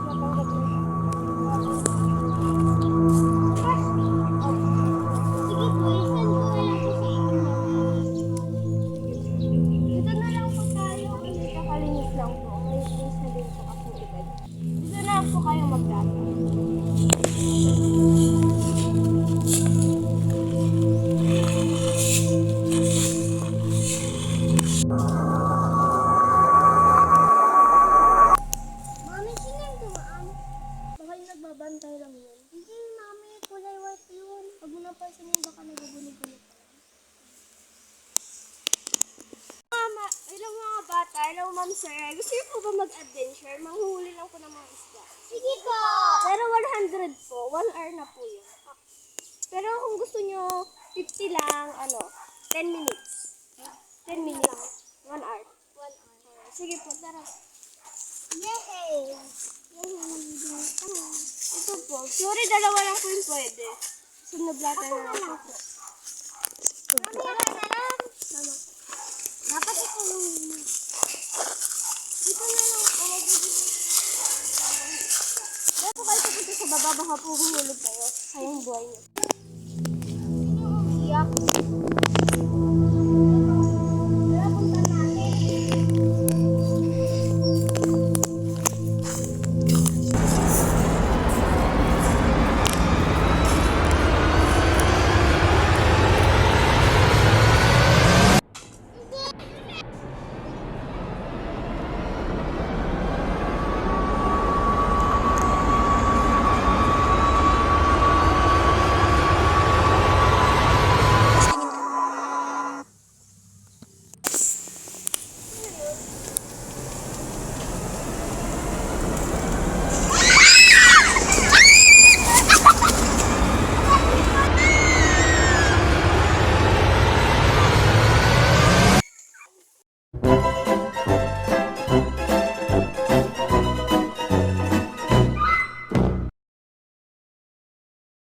matanggap na. Sige po, i-send ko na lang po sa inyo mamaya. Dito na lang po tayo kasi kakalinis lang po. May space na din po akong ibad. Dito na lang po kayo magdata. Mami, sino yung dumaan? Baka yung nagbabantay lang yun. Hindi, mami. Kulay white yun. Pag mo napansin yun, baka nagbubunig-bunig pa lang. Mama, hello mga bata. Hello, ma'am, sir. Gusto niyo po ba mag-adventure? Manghuli lang po ng mga isda. Sige po! Pero 100 po. 1 hour na po yun. Pero kung gusto niyo 50 lang, 10 minutes. 10 minutes. 1 hour. 1 hour. Sige po, tara. Yay! Ito po. Sorry, dalawa lang po yung pwede. Sunod lahat na lang po. Mamaya na lang. Dapat ito yung dito na lang po. Dito kayo pupunta sa baba, baka po humulog kayo. Sayang buhay niyo.